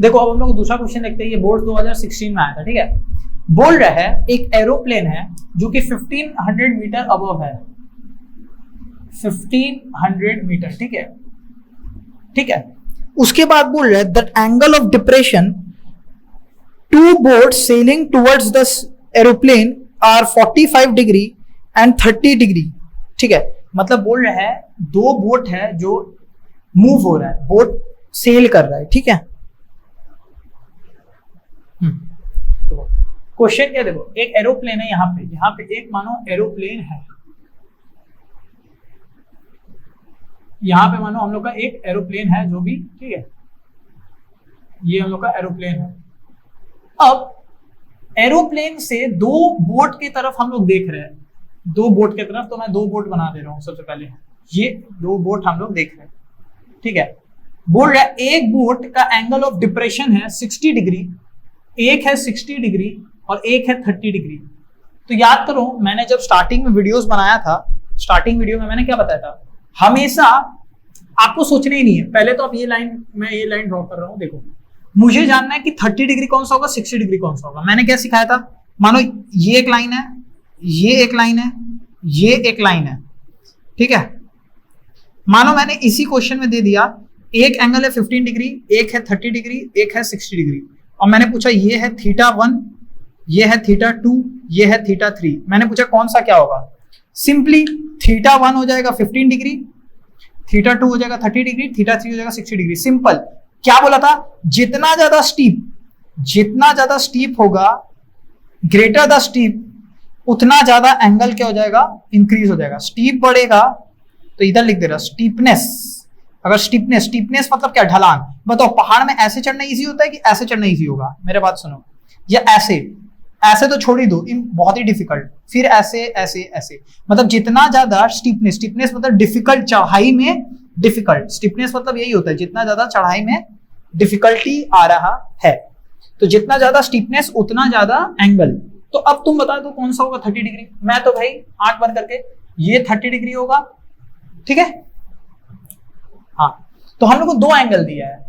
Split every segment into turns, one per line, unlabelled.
देखो अब हम लोग दूसरा क्वेश्चन देखते हैं, ये बोर्ड 2016 में आया था, ठीक है। बोल रहा है एक एरोप्लेन है जो कि 1500 मीटर अबव है, 1500 मीटर, ठीक है, ठीक है। उसके बाद बोल रहा है that angle of depression to boat sailing towards the aeroplane are 45 degree and 30 degree, ठीक है। मतलब बोल रहा है दो बोट है जो मूव हो रहा है, बोट सेल कर रहा है, ठीक है। क्वेश्चन क्या, देखो एक एरोप्लेन है यहाँ पे एक मानो एरोप्लेन है, यहाँ पे मानो हम लोग का एक एरोप्लेन है जो भी, ठीक है, ये हम लोग का एरोप्लेन है। अब एरोप्लेन से दो बोट की तरफ हम लोग देख रहे हैं, दो बोट की तरफ, तो मैं दो बोट बना दे रहा हूं। सबसे पहले ये दो बोट हम लोग देख रहे हैं, ठीक है। बोल रहा है एक बोट का एंगल ऑफ डिप्रेशन है 60 डिग्री, एक है 60 डिग्री और एक है 30 डिग्री। तो याद करो मैंने जब स्टार्टिंग में वीडियोस बनाया था, स्टार्टिंग वीडियो में मैंने क्या बताया था, हमेशा आपको सोचना ही नहीं है। पहले तो आप ये लाइन, मैं ये लाइन ड्रॉ कर रहा हूं, देखो मुझे जानना है कि 30 डिग्री कौन सा होगा, 60 डिग्री कौन सा होगा। मैंने क्या सिखाया था, मानो ये एक लाइन है, ये एक लाइन है, ये एक लाइन है, ठीक है। मानो मैंने इसी क्वेश्चन में दे दिया एक एंगल है 15 डिग्री, एक है 30 डिग्री, एक है 60 डिग्री, और मैंने पूछा ये है θ1, ये है θ2, ये है θ3। मैंने पूछा कौन सा क्या होगा, सिंपली θ1 हो जाएगा 15 डिग्री, θ2 हो जाएगा 30 डिग्री, θ3 हो जाएगा 60 डिग्री। सिंपल। क्या बोला था, जितना ज्यादा स्टीप होगा, ग्रेटर द स्टीप, उतना ज्यादा एंगल क्या हो जाएगा, इंक्रीज हो जाएगा। स्टीप बढ़ेगा तो इधर लिख दे रहा स्टीपनेस। अगर स्टीपनेस मतलब क्या, ढलान। बताओ पहाड़ में ऐसे चढ़ना इजी होता है कि ऐसे चढ़ना इजी होगा, मेरे बात सुनो, या ऐसे तो छोड़ ही दो, बहुत ही डिफिकल्ट, फिर ऐसे, मतलब जितना ज्यादा स्टीपनेस मतलब डिफिकल्ट, चढ़ाई में डिफिकल्ट, स्टीपनेस मतलब यही होता है जितना ज्यादा चढ़ाई में डिफिकल्टी आ रहा है, तो जितना ज्यादा स्टीपनेस उतना ज्यादा एंगल। तो अब तुम बता दो कौन सा होगा 30 डिग्री। मैं तो भाई आंख बंद करके, ये 30 डिग्री होगा, ठीक है। हाँ, तो हम लोग को दो एंगल दिया है,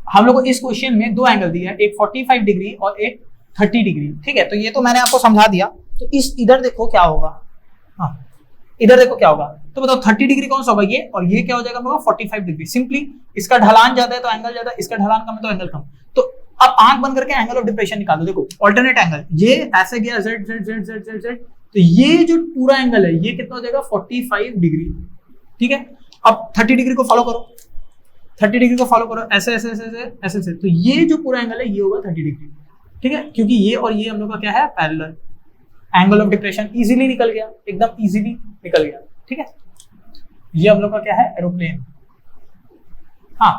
हम लोग को इस क्वेश्चन में दो एंगल दिया है, एक 45 डिग्री और एक 30 डिग्री, ठीक है। तो ये तो मैंने आपको समझा दिया। तो इस इधर देखो क्या होगा, हाँ इधर देखो क्या होगा। तो बताओ 30 डिग्री कौन सा होगा, ये, और ये क्या हो जाएगा हम लोग 45 डिग्री। सिंपली इसका ढलान ज्यादा है तो एंगल ज्यादा, इसका ढलान कम है तो एंगल कम। तो अब आंख बंद करके एंगल ऑफ डिप्रेशन निकाल दो। देखो ऑल्टरनेट एंगल, ये ऐसे गया z z z z z z, तो ये जो पूरा एंगल है ये कितना हो जाएगा 45 डिग्री, ठीक है। अब 30 डिग्री को फॉलो करो, 30 डिग्री को फॉलो करो, ऐसे ऐसे ऐसे ऐसे ऐसे ऐसे, तो ये जो पूरा एंगल है ये होगा 30 डिग्री, ठीक है। क्योंकि ये और ये हम लोग का क्या है, parallel. Angle of depression easily निकल गया, एकदम इजीली निकल गया, ठीक है। ये हम लोग का क्या है, एरोप्लेन। हाँ,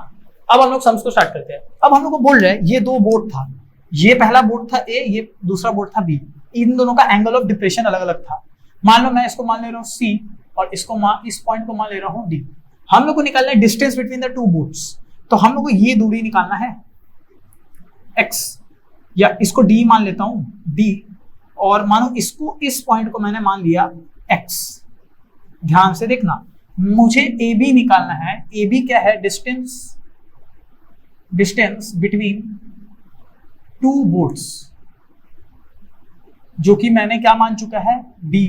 अब हम लोग सम्स को स्टार्ट करते हैं। अब हम लोग को बोल रहे हैं ये दो बोट था, ये पहला बोट था ए, ये दूसरा बोट था बी। इन दोनों का एंगल ऑफ डिप्रेशन अलग अलग था। मान लो मैं इसको मान ले रहा हूँ सी और इसको इस पॉइंट को मान ले रहा हूँ डी। हम लोग को निकालना है distance between the two boats, तो हम लोग को ये दूरी निकालना है x, या इसको d मान लेता हूं d, और मानो इसको, इस पॉइंट को मैंने मान लिया x। ध्यान से देखना, मुझे AB निकालना है। AB क्या है, डिस्टेंस बिटवीन टू बोट्स, जो कि मैंने क्या मान चुका है d,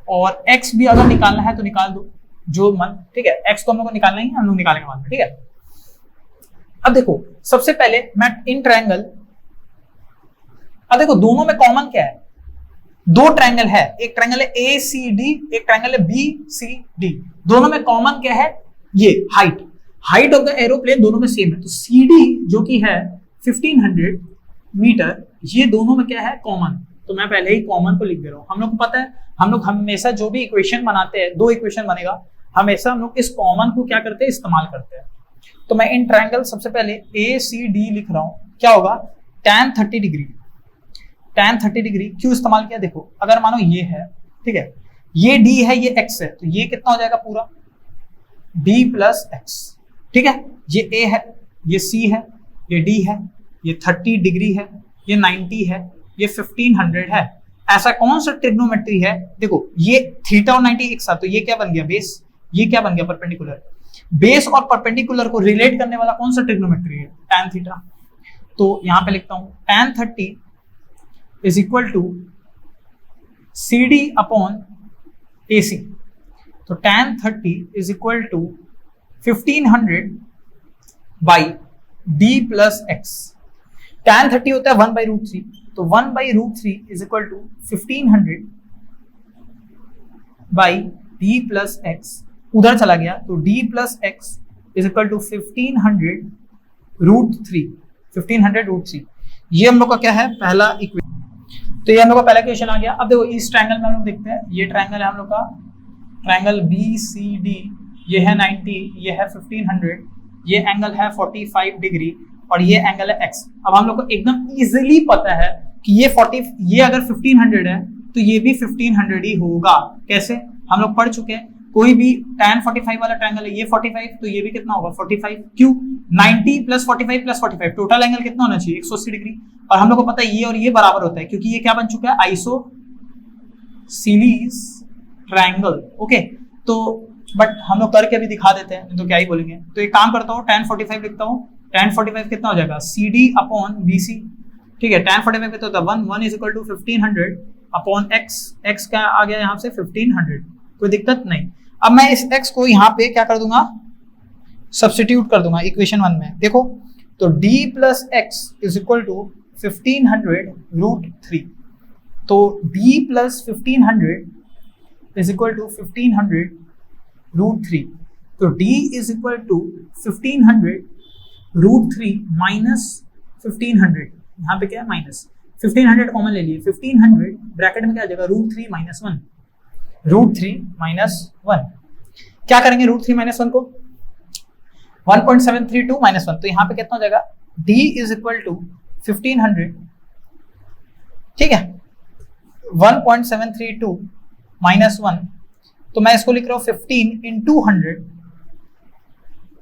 और x भी अगर निकालना है तो निकाल दो जो मन, ठीक है। x को हम लोग को निकालना ही, हम लोग निकालेंगे बाद में, ठीक है। अब देखो सबसे पहले मैं इन ट्रायंगल, अब देखो दोनों में कॉमन क्या है, दो ट्रायंगल है, एक ट्रायंगल है ACD, एक ट्रायंगल है BCD। दोनों में कॉमन क्या है, ये हाइट ऑफ द एरोप्लेन दोनों में सेम है। तो CD जो कि है 1500 मीटर, ये दोनों में क्या है, कॉमन। तो मैं पहले ही कॉमन को लिख दे रहा हूं। हम लोग को पता है, हम लोग हमेशा जो भी इक्वेशन बनाते हैं, दो इक्वेशन बनेगा, हमेशा हम लोग इस कॉमन को क्या करते हैं, इस्तेमाल करते हैं। तो मैं इन ट्रायंगल सबसे पहले ACD लिख रहा हूं, क्या होगा, tan 30 डिग्री। tan 30 डिग्री क्यों इस्तेमाल किया, देखो अगर मानो ये है, ठीक है, ये D है, ये X है, तो ये कितना हो जाएगा पूरा B प्लस X, ठीक है। ये A है, ये C है, ये D है, ये 30 डिग्री है, ये 90 है, ये 1500 है। ऐसा कौन सा ट्रिग्नोमेट्री है, देखो ये थीटा और 90 एक साथ, तो ये क्या बन गया बेस, ये क्या बन गया परपेंडिकुलर। बेस और परपेंडिकुलर को रिलेट करने वाला कौन सा ट्रिग्नोमेट्री है? tan थीटा। तो यहां पे लिखता हूं tan 30 is equal to CD upon AC। तो tan 30 is equal to 1500 by D plus x. tan 30 होता है 1/√3, तो 1/√3 is equal to 1500 by D plus x. उधर चला गया तो D plus x is equal to 1500√3। 1500√3 ये हम लोग का क्या है? पहला इक्वेशन। तो ये हम लोग का पहला क्वेश्चन आ गया। अब देखो इस ट्रायंगल में हम लोग देखते हैं, ये ट्रायंगल है हम लोग का ट्रायंगल BCD, ये है 90, ये है 1500, ये एंगल है 45 डिग्री और ये एंगल है x। अब हम लोग को एकदम इजीली पता है कि ये अगर 1500 है तो ये भी 1500 ही होगा। कैसे? हम लोग पढ़ चुके हैं, कोई भी tan 45 वाला ट्रायंगल है, ये 45 तो ये भी कितना होगा? 45। क्यों? 90 प्लस 45 प्लस 45 टोटल एंगल कितना होना चाहिए? 180 डिग्री। और हम लोग को पता है ये और ये बराबर होता है, क्योंकि ये क्या बन चुका है? Isosceles triangle. ओके, तो बट हम लोग करके भी दिखा देते हैं, तो क्या ही बोलेंगे। तो एक काम करता हूँ, tan 45 लिखता हूँ। tan 45 कितना हो जाएगा? CD upon BC। ठीक है, tan 45 कितना होता है? 1 is equal to 1500 upon x क्या आ गया यहाँ से? 1500। कोई दिक्कत नहीं। अब मैं इस x को यहाँ पे क्या कर दूंगा? सब्स्टिट्यूट कर दूंगा इक्वेशन 1 में। देखो तो D plus x is equal to 1500√3। तो D plus 1500 is equal to 1500√3। तो D is equal to 1500√3 minus 1500। यहाँ पे क्या है? माइनस 1500 कॉमन ले लिए, 1500 ब्रैकेट में क्या आ जाएगा? √3 माइनस 1। √3 माइनस 1 क्या करेंगे? √3 माइनस 1 को 1.732 माइनस 1, तो यहाँ पे कितना हो जाएगा? D इज इक्वल टू 1500, ठीक है, 1.732 माइनस 1, तो मैं इसको लिख रहा हूँ 15 इंटू 100,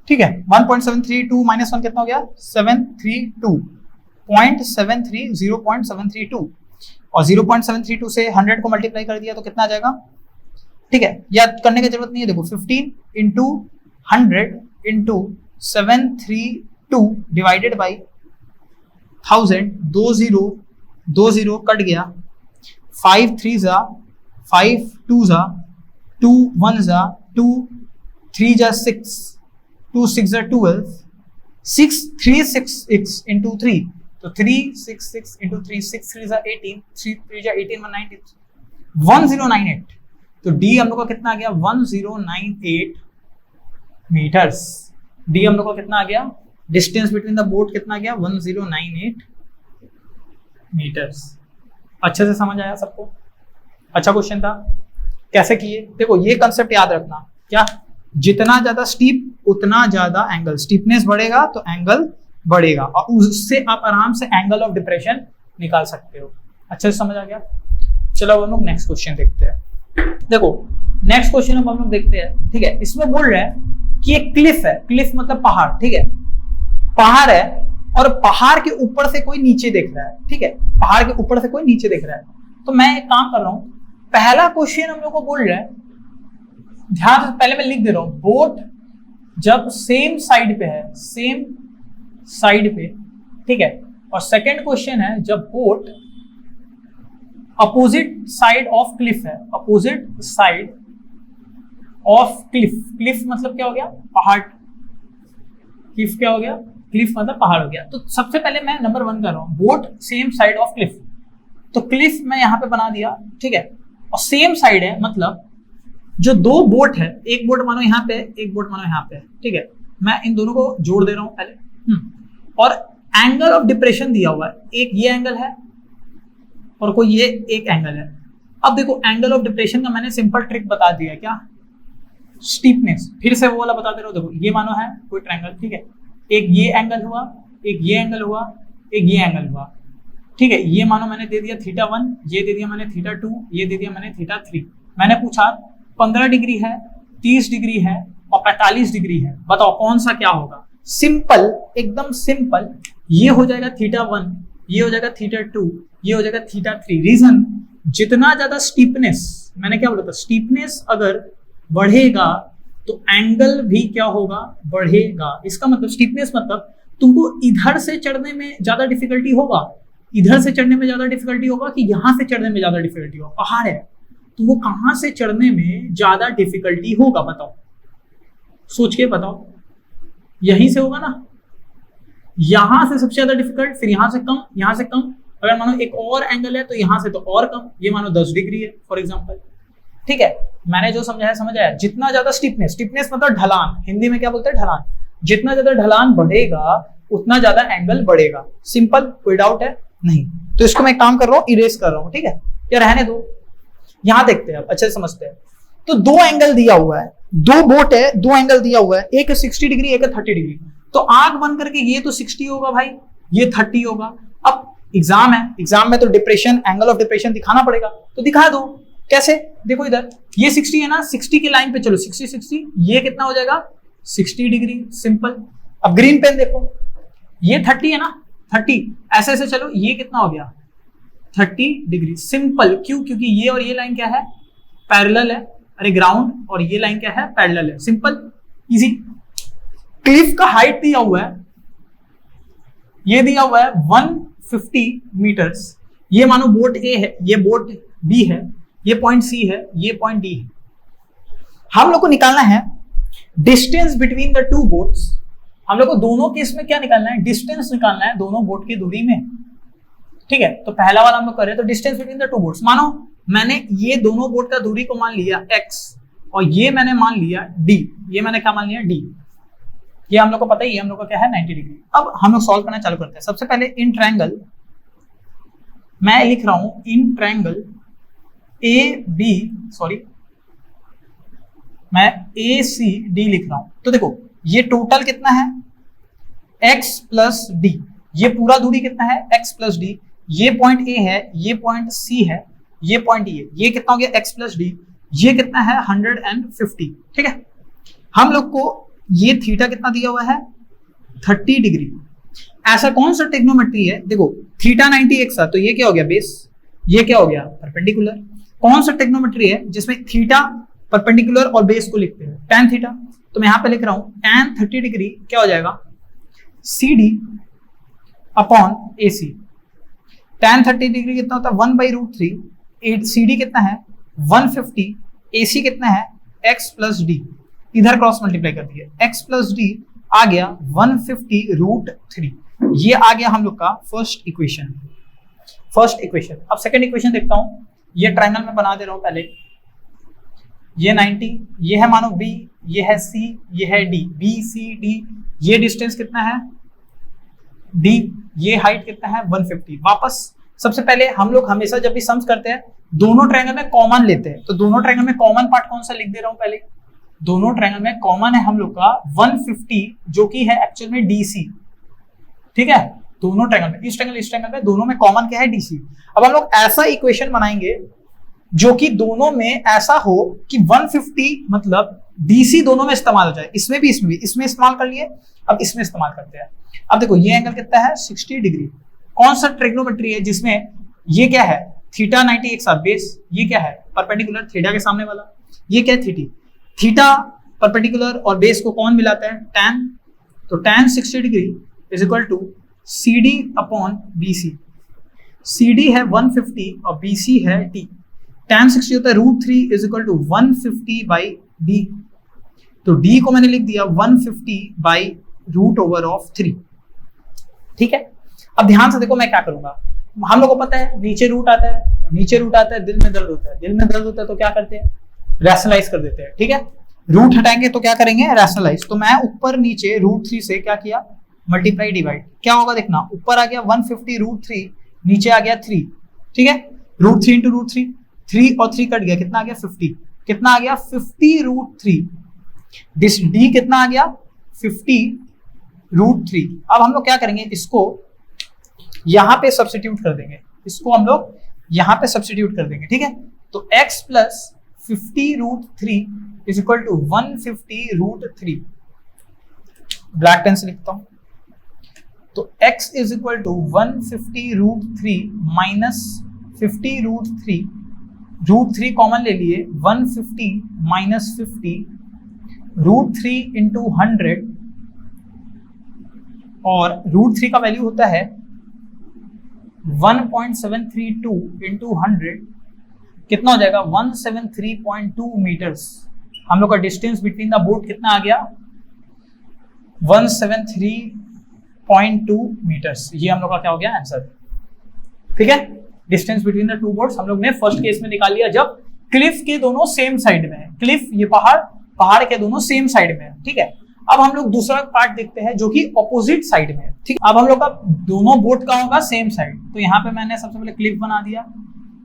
ठीक है। 1.732 माइनस 1 कितना हो गया? 0.732 और 0.732 से 100 को मल्टीप्लाई कर दिया तो कितना आ जाएगा? ठीक है, याद करने की जरूरत नहीं है। देखो 15 into 100 into 732 divided by 1000, 20 cut गया, 5 3 जा 5 2 जा 2 1 जा 2 3 जा 6 2 6 जा 12 6 3 6 इंटू 3, तो 3 6 6 इंटू 3 6 3 जा 18 3 3 जा 18 1098। तो D हम लोग का कितना आ गया? 1098 मीटर्स। D हम लोग का कितना आ गया? डिस्टेंस बिटवीन द बोट कितना आ गया? 1098 मीटर्स। अच्छे से समझ आया सबको? अच्छा क्वेश्चन था। कैसे किए? देखो ये कंसेप्ट याद रखना, क्या? जितना ज्यादा स्टीप उतना ज्यादा एंगल, स्टीपनेस बढ़ेगा तो एंगल बढ़ेगा और उससे आप आराम से एंगल ऑफ डिप्रेशन निकाल सकते हो। अच्छे से समझ आ गया? चलो हम लोग नेक्स्ट क्वेश्चन देखते हैं। देखो नेक्स्ट क्वेश्चन हम लोग देखते हैं, ठीक है। इसमें बोल रहा है कि एक क्लिफ है, क्लिफ मतलब पहाड़, ठीक है, पहाड़ है और पहाड़ के ऊपर से कोई नीचे देख रहा है, ठीक है, पहाड़ के ऊपर से कोई नीचे देख रहा है। तो मैं एक काम कर रहा हूं, पहला क्वेश्चन हम लोग को बोल रहा है, ध्यान से पहले मैं लिख दे रहा हूं, बोट जब सेम साइड पे है, सेम साइड पे, ठीक है, और सेकंड क्वेश्चन है जब boat opposite side of cliff है, opposite side of cliff, cliff मतलब क्या हो गया? पहाड़। क्लिफ क्या हो गया? क्लिफ मतलब पहाड़ हो गया। तो सबसे पहले मैं नंबर 1 कर रहा हूं, boat same side of Cliff. तो क्लिफ मैं यहां पे बना दिया, ठीक है, और सेम साइड है मतलब जो दो बोट है, एक बोट मानो यहाँ पे, एक बोट मानो यहाँ पे, ठीक है, मैं इन दोनों को जोड़ दे रहा हूं पहले। और एंगल ऑफ डिप्रेशन दिया हुआ है, एक ये एंगल है और कोई ये एक एंगल है। अब देखो एंगल ऑफ डिप्रेशन का मैंने सिंपल ट्रिक बता दिया, क्या? स्टीपनेस। फिर से वो वाला बता दे रहा हूं। देखो ये मानो है कोई ट्रायंगल, ठीक है, एक ये एंगल हुआ, एक ये एंगल हुआ, एक ये एंगल हुआ, ठीक है। ये मानो मैंने दे दिया θ1, ये दे दिया मैंने θ2, ये दे दिया मैंने θ3। मैंने पूछा 15 डिग्री है, 30 डिग्री है और 45 डिग्री है, बताओ कौन सा क्या होगा? सिंपल, एकदम सिंपल, ये हो जाएगा θ1, ये हो जाएगा θ2, ये हो जाएगा θ3। रीजन, जितना ज्यादा स्टीपनेस, मैंने क्या बोला था, स्टीपनेस अगर बढ़ेगा तो एंगल भी क्या होगा, बढ़ेगा। इसका मतलब स्टीपनेस मतलब तुमको इधर से चढ़ने में ज्यादा डिफिकल्टी होगा, इधर से चढ़ने में ज्यादा डिफिकल्टी होगा कि यहां से चढ़ने में ज्यादा डिफिकल्टी होगा। पहाड़ है, तुमको कहां से चढ़ने में ज्यादा डिफिकल्टी होगा, बताओ, सोच के बताओ। यहीं से होगा ना, यहां से सबसे ज्यादा डिफिकल्ट, फिर यहां से कम, यहां से कम। अगर मानो एक और एंगल है तो यहां से तो और कम, ये मानो 10 डिग्री है फॉर एग्जांपल। ठीक है, मैंने जो समझाया समझ आया। जितना ज्यादा स्टीपनेस मतलब ढलान, हिंदी में क्या बोलते हैं, ढलान। जितना ज्यादा ढलान बढ़ेगा उतना ज्यादा एंगल बढ़ेगा। सिंपल, कोई डाउट है नहीं? तो इसको मैं काम कर रहा हूं, इरेज कर रहा हूं, ठीक है, या रहने दो। यहां देखते हैं, अब अच्छे से समझते हैं। तो दो एंगल दिया हुआ है, दो बोट है, दो एंगल दिया हुआ है, एक 60 डिग्री, एक 30 डिग्री। तो आंख बंद करके ये तो 60 होगा भाई, ये 30 होगा। अब एग्जाम है, एग्जाम में तो डिप्रेशन, एंगल ऑफ डिप्रेशन दिखाना पड़ेगा, तो दिखा दो। कैसे, देखो इधर ये 60 है ना, 60 की लाइन पे चलो, 60 60, ये कितना हो जाएगा, 60 डिग्री। सिंपल। अब ग्रीन पेन देखो, ये 30 है ना, 30, ऐसे ऐसे चलो, ये कितना हो गया, 30 डिग्री। सिंपल। क्यों? क्योंकि ये और ये लाइन क्या है, पैरेलल है। अरे ग्राउंड और ये लाइन क्या है, पैरेलल है। Simple, easy. क्लिफ का हाइट दिया हुआ है, ये दिया हुआ है 150 मीटर्स। ये मानो बोट ए है, ये बोट बी है, ये पॉइंट सी है, ये पॉइंट डी है। हम लोग को निकालना है distance between the two boats. हम लोग को दोनों केस में क्या निकालना है, डिस्टेंस निकालना है दोनों बोट की दूरी में। ठीक है, तो पहला वाला हम लोग करें तो distance between the two boats. मानो मैंने ये दोनों बोट का दूरी को मान लिया x, और ये मैंने मान लिया d, ये मैंने क्या मान लिया d। ये हम लोग को पता ही है, हम लोग का क्या है 90 डिग्री। अब हम लोग सॉल्व करना चालू करते हैं। सबसे पहले इन ट्रायंगल, मैं लिख रहा हूं इन ट्रायंगल मैं ACD लिख रहा हूं। तो देखो ये टोटल कितना है, x प्लस d। ये पूरा दूरी कितना है, x प्लस d। ये पॉइंट A है, ये पॉइंट C है, ये पॉइंट D है। ये कितना हो गया, x प्लस d। ये कितना है, 150। ठीक है, हम लोग को ये थीटा कितना दिया हुआ है, 30 डिग्री। ऐसा कौन सा ट्रिग्नोमेट्री है, देखो थीटा 90 एक साथ, तो ये क्या हो गया, बेस। ये क्या हो गया, परपेंडिकुलर। कौन सा ट्रिग्नोमेट्री है जिसमें थीटा परपेंडिकुलर और बेस को लिखते हैं, tan थीटा। तो मैं यहां पे लिख रहा हूं tan 30 डिग्री क्या हो जाएगा, CD upon AC। tan 30 degree कितना होता है, 1/√3। CD कितना है, 150। AC कितना है, x प्लस डी। इधर क्रॉस मल्टीप्लाई कर दिया, x प्लस डी आ गया 150√3। ये आ गया हम लोग का फर्स्ट इक्वेशन। अब सेकंड इक्वेशन देखता हूं। ये ट्रायंगल में बना दे रहा हूं पहले। ये 90, ये है मानो B, ये है C, ये है D, BCD। ये डिस्टेंस कितना है, D। ये हाइट कितना है, 150। वापस सबसे पहले हम लोग हमेशा जब भी सम्स करते हैं दोनों ट्रायंगल में कॉमन लेते हैं। तो दोनों ट्रायंगल में कॉमन पार्ट कौन सा लिख दे रहा हूं पहले। दोनों ट्रायंगल में कॉमन है हम लोग का 150, जो कि है एक्चुअल में DC। ठीक है, दोनों ट्रायंगल में, इस ट्रायंगल में दोनों में कॉमन क्या है, DC। अब हम लोग ऐसा इक्वेशन बनाएंगे जो कि दोनों में ऐसा हो कि 150 मतलब DC दोनों में इस्तेमाल हो जाए, इसमें भी इसमें इस्तेमाल कर लिए। अब इसमें इस्तेमाल करते हैं। अब देखो ये एंगल कितना है, 60 डिग्री। कौन सा ट्रिग्नोमेट्री है जिसमें ये क्या है, थीटा 90 एक साथ बेस। ये क्या है, परपेंडिकुलर, थीटा के सामने वाला। ये क्या है, थीटा परपेंडिकुलर और बेस को कौन मिलाता है, tan। तो tan 60 degree is equal to CD upon BC। CD है 150 और BC है D। tan 60 होता है √3 इज इक्वल टू 150/D। तो D को मैंने लिख दिया 150/√3। ठीक है, अब ध्यान से देखो मैं क्या करूंगा। हम लोग को पता है नीचे रूट आता है, दिल में दर्द होता है, तो क्या करते हैं, रैशनलाइज कर देते हैं। ठीक है, रूट हटाएंगे तो क्या करेंगे, रैशनलाइज। तो मैं ऊपर नीचे √3 से क्या किया, मल्टीप्लाई डिवाइड। क्या होगा देखना, ऊपर आ गया 150√3, नीचे आ गया 3। ठीक है, √3 इंटू √3, 3 और 3 कट गया, कितना आ गया 50। कितना आ गया 50√3। दिस D कितना आ गया 50√3। अब हम लोग क्या करेंगे, इसको यहां पे सब्स्टिट्यूट कर देंगे, ठीक है। तो x plus 50√3 is equal to 150√3। Black pen से लिखता हूं। तो x is equal to 150√3 minus 50√3। √3 common ले लिए, 150 माइनस 50 √3 इंटू 100, और √3 का वैल्यू होता है 1.732 इंटू 100, कितना हो जाएगा 173.2 मीटर्स। हम लोग का डिस्टेंस बिटवीन द बोट कितना आ गया 173.2 मीटर्स। ये हम लोग का क्या हो गया आंसर। ठीक है, distance between the two boats हम लोग ने फर्स्ट केस में निकाल लिया जब क्लिफ के दोनों सेम साइड में है। क्लिफ ये पहाड़ के दोनों सेम साइड में है। ठीक है, अब हम लोग दूसरा पार्ट देखते हैं जो कि ऑपोजिट साइड में है। ठीक, अब हम लोग का दोनों बोट का होगा सेम साइड, तो यहाँ पे मैंने सबसे पहले क्लिफ बना दिया,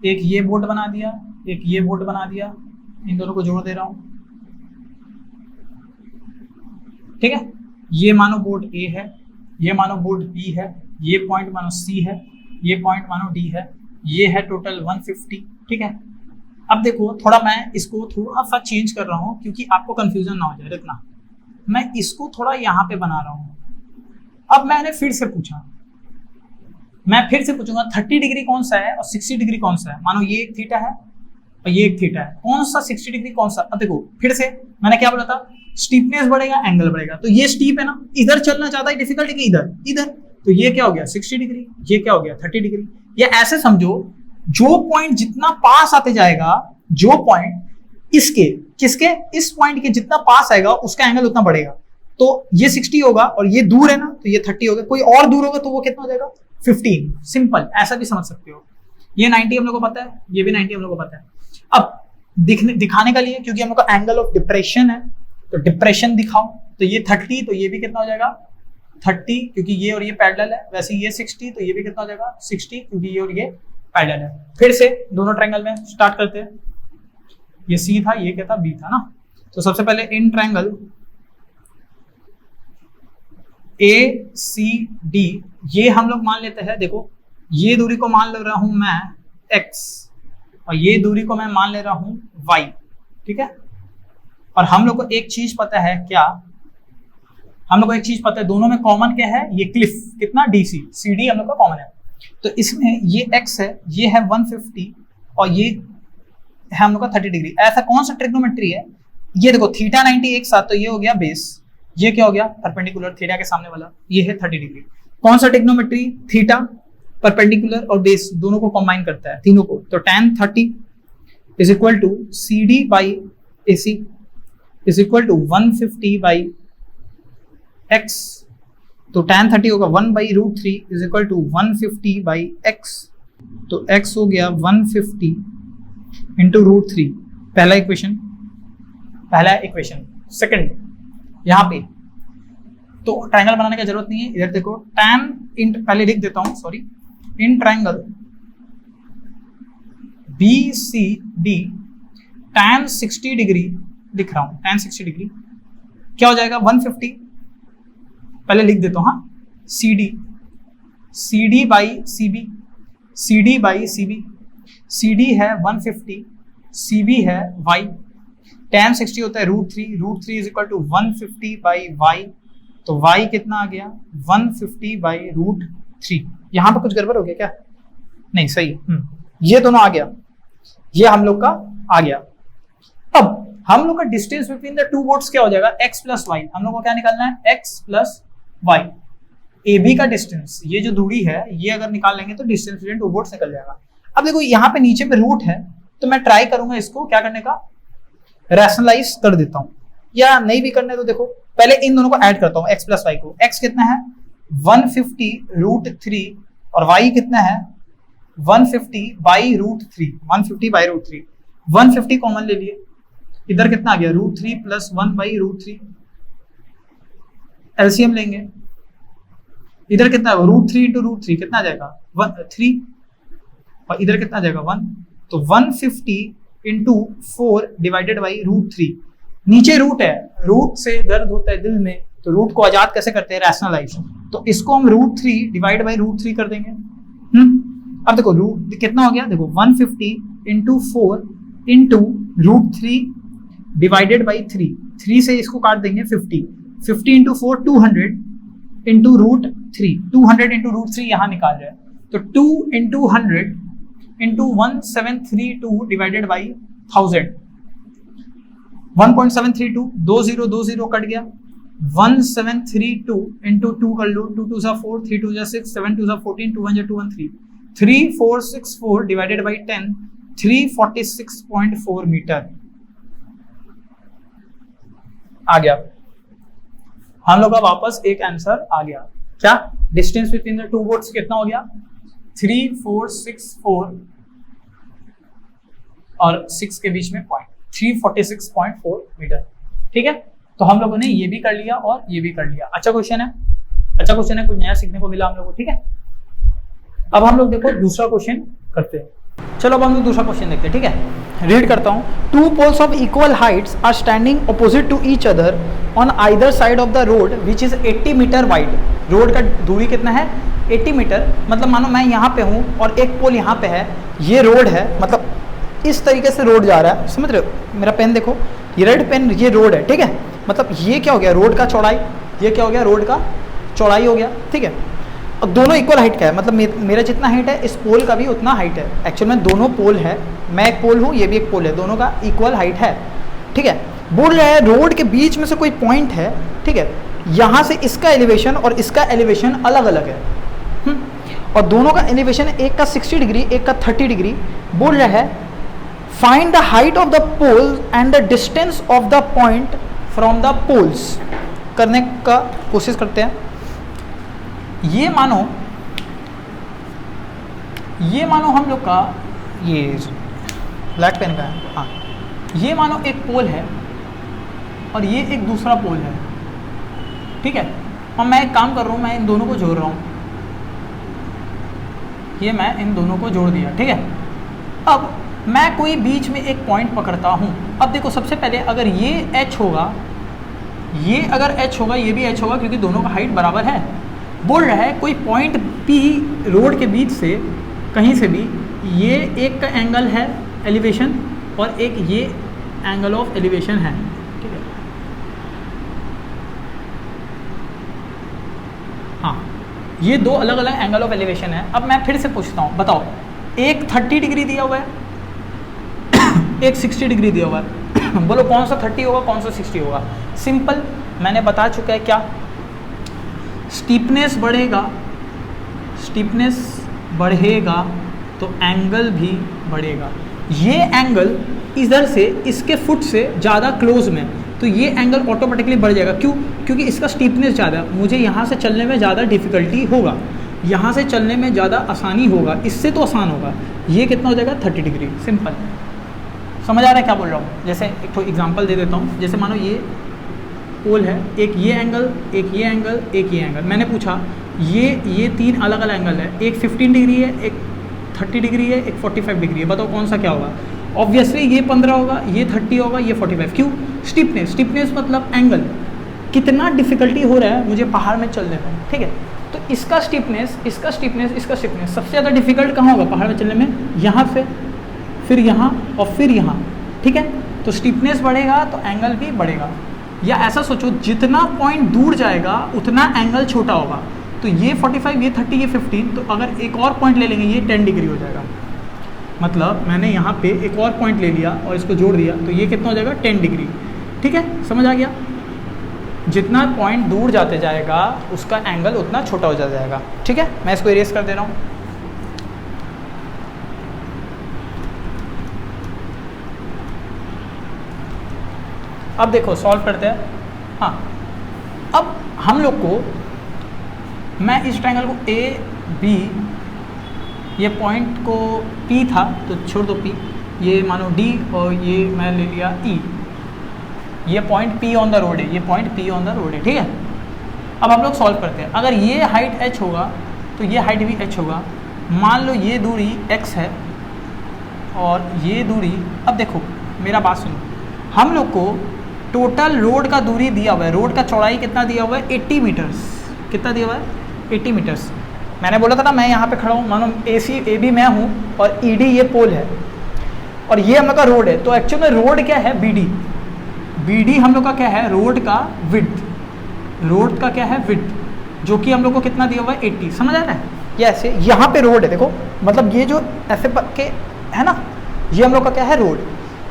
एक ये बोट बना दिया, एक ये बोट बना दिया, इन दोनों को जोड़ दे रहा हूं। ठीक है, ये मानो बोट ए है, ये मानो बोट बी है, ये पॉइंट मानो सी है, ये पॉइंट मानो डी है, ये है टोटल 150। ठीक है, अब देखो थोड़ा मैं इसको थोड़ा सा चेंज कर रहा हूं क्योंकि आपको कंफ्यूजन ना हो जाए। देखना, मैं इसको थोड़ा यहाँ पे बना रहा हूं। अब मैंने फिर से पूछा, मैं फिर से पूछूंगा 30 डिग्री कौन सा है और 60 डिग्री कौन सा है। मानो ये एक थीटा है और ये एक थीटा है, कौन सा 60 डिग्री कौन सा। अब देखो फिर से मैंने क्या बोला था, स्टीपनेस बढ़ेगा एंगल बढ़ेगा, तो ये स्टीप है ना, इधर चलना चाहता है डिफिकल्ट है कि इधर, तो ये क्या हो गया 60 डिग्री, ये क्या हो गया 30 डिग्री। ये ऐसे समझो, जो पॉइंट जितना पास आते जाएगा, जो पॉइंट किसके इस पॉइंट के जितना पास आएगा उसका एंगल उतना बढ़ेगा। तो ये 60 होगा और ये दूर है ना, तो ये 30 होगा, कोई और दूर होगा तो वो कितना हो जाएगा 15। सिंपल, ऐसा भी समझ सकते हो। ये 90 हम लोग को पता है, ये भी 90 हम लोग को पता है। अब दिखाने का लिए, क्योंकि हम लोग का एंगल ऑफ डिप्रेशन है, तो डिप्रेशन दिखाओ, तो ये 30, तो ये भी कितना हो जाएगा 30, क्योंकि ये और ये पैरेलल है। वैसे ये 60, तो ये भी कितना हो जाएगा 60, क्योंकि ये और ये पैरेलल है। फिर से दोनों ट्रायंगल में स्टार्ट करते हैं। ये सी था, ये क्या था बी था ना। तो सबसे पहले इन ट्रायंगल ACD, ये हम लोग मान लेते हैं, देखो ये दूरी को मान ले रहा हूं मैं x और ये दूरी को मैं मान ले रहा हूं y। ठीक है, और हम लोग को एक चीज पता है, क्या हम लोग को एक चीज पता है, दोनों में कॉमन क्या है, ये क्लिफ कितना DC, CD हम लोग का कॉमन है। तो इसमें ये x है, ये है 150 और ये है हम लोग का 30 डिग्री। ऐसा कौन सा ट्रिग्नोमेट्री है, ये देखो थीटा 90 एक साथ, तो ये हो गया बेस, ये क्या हो गया परपेंडिकुलर, थीटा के सामने वाला, ये है 30 डिग्री। कौन सा ट्रिग्नोमेट्री, थीटा, परपेंडिकुलर और बेस दोनों को कंबाइन करता है, तीनों को। तो tan 30 is equal to CD by AC is equal to 150 by x। तो tan 30 होगा 1 by √3 is equal to 150 by x। तो x हो गया 150 इंटू √3, पहला इक्वेशन। सेकंड, यहाँ पे तो ट्रायंगल बनाने की जरूरत नहीं है, इधर देखो tan पहले लिख देता हूं, sorry, in triangle BCD tan 60 degree लिख रहा हूं, tan 60 डिग्री क्या हो जाएगा 150, पहले लिख देता हूं, हाँ, CD बाई CB, CD है 150, CB है y, tan 60 होता है √3 is equal to 150 by y, तो y कितना आ गया 150 बाई √3। यहाँ पे कुछ गड़बड़ हो गया क्या, नहीं सही, ये दोनों आ गया, ये हम लोग का आ गया। अब हम लोग का distance between the two boats क्या हो जाएगा x प्लस वाई। हम लोग को क्या निकालना है x प्लस वाई। AB का डिस्टेंस, ये जो दूरी है, ये अगर निकाल लेंगे तो डिस्टेंस बिटवीन टू बोट्स निकल जाएगा। अब देखो यहाँ पे नीचे पे रूट है, तो मैं ट्राई करूंगा इसको क्या करने का, रैशनलाइज कर देता हूं, या नहीं भी करने तो देखो पहले इन दोनों को ऐड करता हूं, x प्लस वाई को। x कितना है 150 √3 और y कितना है 150 बाई √3, 150 बाई √3, 150 कॉमन ले लिए, इधर कितना आ गया √3 प्लस 1 बाई √3, एलसीएम लेंगे, इधर कितना √3 इंटू √3 कितना आ जाएगा 3, और इधर कितना आ जाएगा 1, तो 150 इंटू 4 डिवाइडेड बाई √3। नीचे रूट है, रूट से दर्द होता है दिल में, तो रूट को आजाद कैसे करते हैं, रैशनलाइज। तो इसको हम √3 डिवाइड बाई √3 कर देंगे। अब देखो रूट कितना हो गया, देखो 150 इंटू 4 इंटू √3 डिवाइडेड बाई 3 से इसको काट देंगे 50 इंटू 4 200 इंटू √3, 200 इंटू √3 यहाँ निकाल रहे हैं, तो 2 into 100 into 1732 divided by 1000, 1.732, 20 cut गया, 1732 इंटू 2 कर लो, 2 2 4, 3 2 6, 7 2 14, 2 1 2 1 3, 3464 डिवाइडेड बाई 10, 346.4 मीटर आ गया। हम लोग का वापस एक आंसर आ गया। क्या distance between the two boats कितना हो गया? 3464 और 6 के बीच में पॉइंट, 346.4 मीटर। ठीक है, तो हम लोगों ने ये भी कर लिया और ये भी कर लिया। अच्छा क्वेश्चन है, अच्छा क्वेश्चन है, कुछ नया सीखने को मिला हम लोग को। ठीक है, अब हम लोग देखो दूसरा क्वेश्चन करते हैं। चलो अब हम लोग दूसरा क्वेश्चन देखते हैं। ठीक है, रीड करता हूँ। Two poles of equal heights are standing opposite to each other on either side of the road which is 80 metre wide. Road का दूरी कितना है? 80 मीटर। मतलब मानो मैं यहाँ पे हूँ और एक पोल यहाँ पे है, ये रोड है, मतलब इस तरीके से रोड जा रहा है, समझ रहे हो? मेरा पेन देखो, ये रेड पेन, ये रोड है। ठीक है, मतलब ये क्या हो गया? रोड का चौड़ाई। ये क्या हो गया? रोड का चौड़ाई हो गया। ठीक है, और दोनों इक्वल हाइट का है, मतलब मेरा जितना हाइट है इस पोल का भी उतना हाइट है। एक्चुअल में दोनों पोल है, मैं एक पोल हूँ, ये भी एक पोल है, दोनों का इक्वल हाइट है। ठीक है, बोल रहा है रोड के बीच में से कोई पॉइंट है। ठीक है, यहाँ से इसका एलिवेशन और इसका एलिवेशन अलग अलग है। और दोनों का एलिवेशन, एक का 60 डिग्री, एक का 30 डिग्री। बोल रहा है find the height of the pole and the distance of the point from the poles. करने का कोशिश करते हैं। ये मानो हम लोग का ये ब्लैक पेन का है। हाँ, ये मानो एक पोल है और ये एक दूसरा पोल है। ठीक है, और मैं एक काम कर रहा हूँ, मैं इन दोनों को जोड़ रहा हूँ। ये मैं इन दोनों को जोड़ दिया। ठीक है, अब मैं कोई बीच में एक पॉइंट पकड़ता हूँ। अब देखो, सबसे पहले अगर ये h होगा, ये अगर h होगा, ये भी h होगा, क्योंकि दोनों का हाइट बराबर है। बोल रहा है कोई पॉइंट P रोड के बीच से कहीं से भी, ये एक का एंगल है एलिवेशन और एक ये एंगल ऑफ एलिवेशन है। ठीक है, हाँ, ये दो अलग अलग एंगल ऑफ एलिवेशन है। अब मैं फिर से पूछता हूँ, बताओ, एक 30 डिग्री दिया हुआ है, एक 60 डिग्री दिया हुआ है। बोलो कौन सा 30 होगा, कौन सा 60 होगा? सिंपल, मैंने बता चुका है। क्या? स्टीपनेस बढ़ेगा, स्टीपनेस बढ़ेगा तो एंगल भी बढ़ेगा। ये एंगल इधर से इसके फुट से ज़्यादा क्लोज में, तो ये एंगल ऑटोमेटिकली बढ़ जाएगा। क्यों? क्योंकि इसका स्टीपनेस ज़्यादा है, मुझे यहाँ से चलने में ज़्यादा डिफिकल्टी होगा, यहाँ से चलने में ज़्यादा आसानी होगा, इससे तो आसान होगा। ये कितना हो जाएगा? 30 डिग्री। सिंपल, समझ आ रहा है क्या बोल रहा हूँ? जैसे एक तो एग्जांपल दे देता हूँ। जैसे मानो ये पोल है, एक ये एंगल, एक ये एंगल, एक ये एंगल। मैंने पूछा ये तीन अलग अलग एंगल है, एक 15 डिग्री है, एक 30 डिग्री है, एक 45 डिग्री है। बताओ कौन सा क्या होगा? ऑब्वियसली ये 15 होगा, ये 30 होगा, ये 45। क्यों? स्टीपनेस। स्टीपनेस मतलब एंगल, कितना डिफिकल्टी हो रहा है मुझे पहाड़ में चलने में। ठीक है, तो इसका स्टीपनेस, इसका स्टीपनेस, इसका स्टीपनेस, सबसे ज़्यादा डिफिकल्ट कहाँ होगा पहाड़ में चलने में? यहाँ से, फिर यहाँ और फिर यहाँ। ठीक है, तो स्टीपनेस बढ़ेगा तो एंगल भी बढ़ेगा। या ऐसा सोचो, जितना पॉइंट दूर जाएगा उतना एंगल छोटा होगा। तो ये 45, ये 30, ये 15, तो अगर एक और पॉइंट ले लेंगे, ये 10 डिग्री हो जाएगा। मतलब मैंने यहाँ पे एक और पॉइंट ले लिया और इसको जोड़ दिया, तो ये कितना हो जाएगा? 10 डिग्री। ठीक है, समझ आ गया? जितना पॉइंट दूर जाते जाएगा उसका एंगल उतना छोटा हो जाएगा। ठीक है, मैं इसको इरेज कर दे रहा हूँ। अब देखो, सॉल्व करते हैं। हाँ, अब हम लोग को, मैं इस ट्रायंगल को ए बी, ये पॉइंट को P था तो छोड़ दो P, ये मानो D और ये मैं ले लिया E। ये point P on the road है, ये point P on the road है। ठीक है, अब हम लोग सॉल्व करते हैं। अगर ये हाइट h होगा तो ये हाइट भी h होगा। मान लो ये दूरी x है और ये दूरी, अब देखो मेरा बात सुनो, हम लोग को टोटल रोड का दूरी दिया हुआ है, रोड का चौड़ाई कितना दिया हुआ है? 80 मीटर्स। कितना दिया हुआ है? 80 मीटर्स। मैंने बोला था ना, मैं यहाँ पे खड़ा हूँ, मानो ए बी मैं हूँ और ED ये पोल है और ये हम लोग का रोड है। तो एक्चुअल में रोड क्या है? BD हम लोग का क्या है? रोड का विड्थ। रोड का क्या है? विड्थ, जो कि हम लोग को कितना दिया हुआ है? 80। समझ आ रहा है? ये ऐसे यहाँ पे रोड है, देखो, मतलब ये जो ऐसे के है ना, ये हम लोग का क्या है? रोड।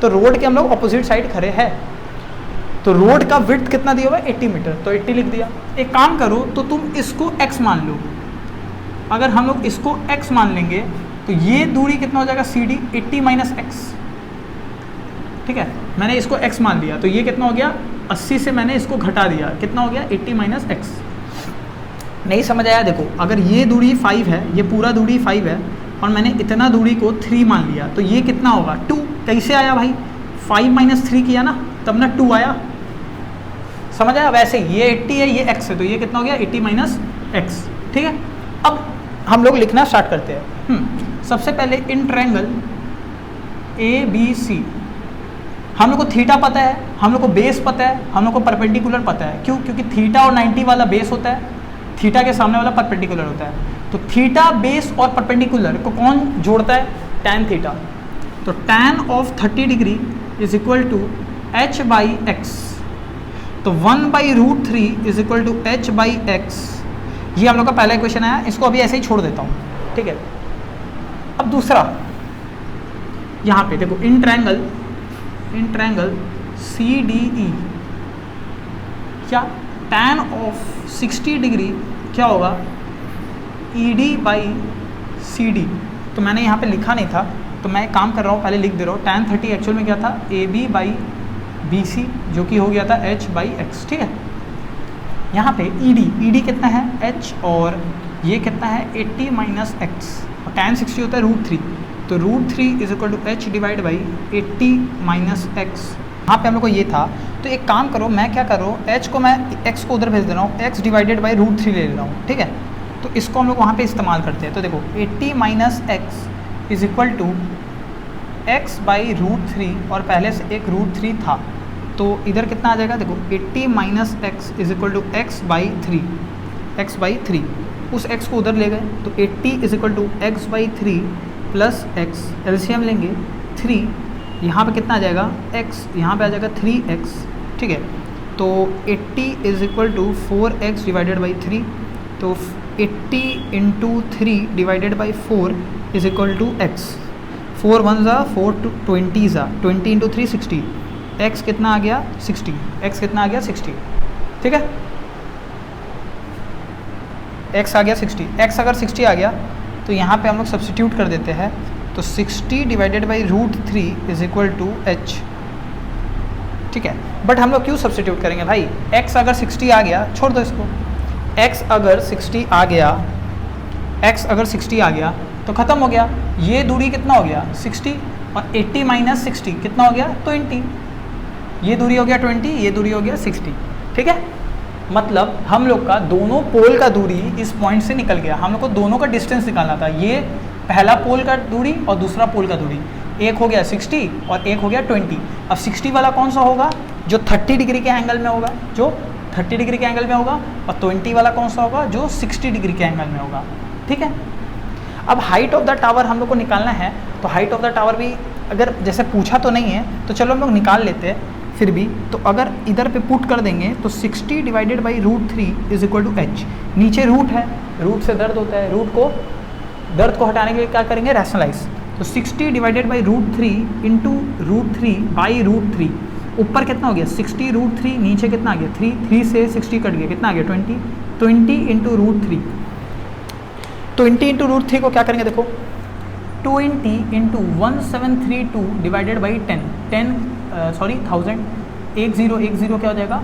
तो रोड के हम लोग अपोजिट साइड खड़े हैं। तो रोड का विड्थ कितना दिया हुआ है 80 मीटर, तो 80 लिख दिया। एक काम करो, तो तुम इसको x मान लो। अगर हम लोग इसको x मान लेंगे तो ये दूरी कितना हो जाएगा CD 80 माइनस x, ठीक है। मैंने इसको x मान लिया तो ये कितना हो गया 80 से मैंने इसको घटा दिया, कितना हो गया 80 माइनस x। नहीं समझ आया? देखो अगर ये दूरी 5 है, ये पूरा दूरी 5 है और मैंने इतना दूरी को 3 मान लिया तो ये कितना होगा 2। कैसे आया भाई? 5 माइनस 3 किया ना तब ना 2 आया। समझ आया? वैसे ये 80 है, ये x है, तो ये कितना हो गया 80 माइनस x, ठीक है। अब हम लोग लिखना स्टार्ट करते हैं। सबसे पहले इन ट्रायंगल ABC हम लोग को थीटा पता है, हम लोग को बेस पता है, हम लोग को परपेंडिकुलर पता है। क्यों? क्योंकि थीटा और 90 वाला बेस होता है, थीटा के सामने वाला परपेंडिकुलर होता है। तो थीटा बेस और परपेंडिकुलर को कौन जोड़ता है? Tan theta. तो tan of 30 degree is equal to h by x. तो 1/√3 is equal to h by x. ये हम लोग का पहला इक्वेशन आया, इसको अभी ऐसे ही छोड़ देता हूँ, ठीक है। अब दूसरा यहाँ पे देखो, इन ट्रायंगल CDE क्या टैन ऑफ 60 डिग्री क्या होगा ED बाई CD। तो मैंने यहाँ पे लिखा नहीं था तो मैं एक काम कर रहा हूँ, पहले लिख दे रहा हूँ। टैन 30 एक्चुअल में क्या था AB बाई BC जो कि हो गया था h बाई एक्स, ठीक है। यहाँ पे ED कितना है h और ये कितना है 80 माइनस एक्स, और टैन 60 होता है √3, तो √3 is equal to h divide by 80 minus x. यहाँ पे हम लोग को ये था, तो एक काम करो, मैं क्या कर रहा हूँ h को मैं x को उधर भेज दे रहा हूँ, x डिवाइडेड बाई √3 ले रहा हूँ, ठीक है। तो इसको हम लोग वहाँ पे इस्तेमाल करते हैं। तो देखो 80 minus x is equal to x by √3 और पहले से एक √3 था तो इधर कितना आ जाएगा? देखो 80 minus x is equal to x by 3, उस x को उधर ले गए तो 80 is equal to x by 3 plus x, LCM लेंगे 3, यहाँ पे कितना आ जाएगा x, यहाँ पे आ जाएगा 3x, ठीक है। तो 80 is equal to 4x divided by 3, तो 80 into 3 divided by 4 is equal to x। 4 1 ज़ा 4 20 ज़ा 20 इंटू 3 60, x कितना आ गया 60, x कितना आ गया 60, ठीक है। x आ गया 60, x अगर 60 आ गया तो यहाँ पे हम लोग सब्सटीट्यूट कर देते हैं, तो 60 divided by √3 is equal to h, ठीक है। बट हम लोग क्यों सब्सटीट्यूट करेंगे भाई? x अगर 60 आ गया, छोड़ दो इसको, x अगर 60 आ गया, x अगर 60 आ गया तो ख़त्म हो गया। ये दूरी कितना हो गया 60 और 80 माइनस 60 कितना हो गया 20, ये दूरी हो गया 20, ये दूरी हो गया 60, ठीक है। मतलब हम लोग का दोनों पोल का दूरी इस पॉइंट से निकल गया, हम लोग को दोनों का डिस्टेंस निकालना था। ये पहला पोल का दूरी और दूसरा पोल का दूरी, एक हो गया 60 और एक हो गया 20। अब 60 वाला कौन सा होगा? जो 30 डिग्री के एंगल में होगा, जो 30 डिग्री के एंगल में होगा, और 20 वाला कौन सा होगा? जो 60 डिग्री के एंगल में होगा, ठीक है। अब हाइट ऑफ द टावर हम लोग को निकालना है, तो हाइट ऑफ द टावर भी अगर जैसे पूछा तो नहीं है तो चलो हम लोग निकाल लेते हैं फिर भी। तो अगर इधर पे पुट कर देंगे तो 60 divided by √3 is equal to h। नीचे रूट है, रूट से दर्द होता है, दर्द को हटाने के लिए क्या करेंगे? रैशनलाइज। तो 60 डिवाइडेड बाई √3 इंटू √3 बाई √3, ऊपर कितना हो गया 60 √3, नीचे कितना आ गया 3 से 60 कट गया, कितना आ गया 20 इंटू √3। 20 इंटू √3 को क्या करेंगे? देखो 20 इंटू 1732 डिवाइडेड बाई 10 1000 क्या हो जाएगा?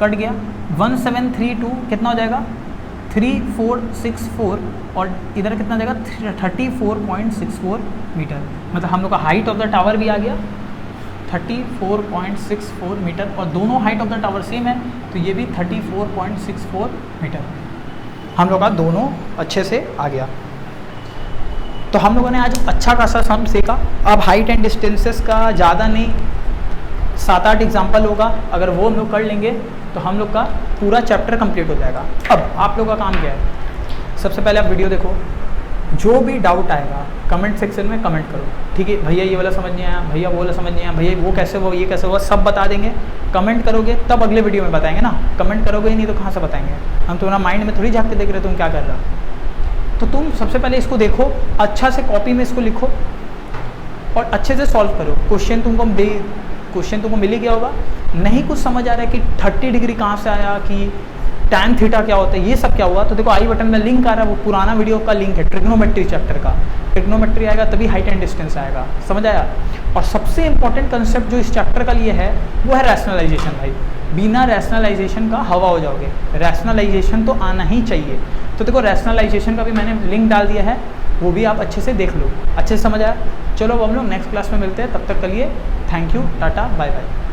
कट गया। 1732 कितना हो जाएगा? 3464, और इधर कितना जाएगा 34.64 मीटर। मतलब हम लोग का हाइट ऑफ द टावर भी आ गया 34.64 मीटर, और दोनों height of the tower same है तो ये भी 34.64 मीटर हम लोग का दोनों अच्छे से आ गया। तो हम लोगों ने आज अच्छा खासा सम सीखा। अब हाइट एंड डिस्टेंसेस का ज़्यादा नहीं, 7-8 एग्जाम्पल होगा, अगर वो हम लोग कर लेंगे तो हम लोग का पूरा चैप्टर कंप्लीट हो जाएगा। अब आप लोग का काम क्या है? सबसे पहले आप वीडियो देखो, जो भी डाउट आएगा कमेंट सेक्शन में कमेंट करो, ठीक है। भैया ये वाला समझ नहीं आया, भैया वो वाला समझ नहीं आया, भैया वो कैसे हुआ, ये कैसे हुआ, सब बता देंगे। कमेंट करोगे तब अगले वीडियो में बताएंगे ना, कमेंट करोगे ही नहीं तो कहाँ से बताएंगे? हम तुम्हारा माइंड में थोड़ी झाँक के देख रहे तुम क्या कर रहा। तो तुम सबसे पहले इसको देखो, अच्छा से कॉपी में इसको लिखो और अच्छे से सॉल्व करो। क्वेश्चन तुमको क्वेश्चन तुमको मिल ही गया होगा। नहीं कुछ समझ आ रहा है कि 30 डिग्री कहाँ से आया, कि tan थीटा क्या होता है, ये सब क्या हुआ, तो देखो आई बटन में लिंक आ रहा है, वो पुराना वीडियो का लिंक है ट्रिग्नोमेट्री चैप्टर का। ट्रिग्नोमेट्री आएगा तभी हाइट एंड डिस्टेंस आएगा, समझ आया। और सबसे इंपॉर्टेंट कंसेप्ट जो इस चैप्टर का लिए है वो है रैशनलाइजेशन। भाई बिना रैशनलाइजेशन का हवा हो जाओगे, रैशनलाइजेशन तो आना ही चाहिए। तो देखो रैशनलाइजेशन का भी मैंने लिंक डाल दिया है, वो भी आप अच्छे से देख लो, अच्छे से समझ आया। चलो अब हम लोग नेक्स्ट क्लास में मिलते हैं, तब तक के लिए थैंक यू, टाटा, बाय बाय।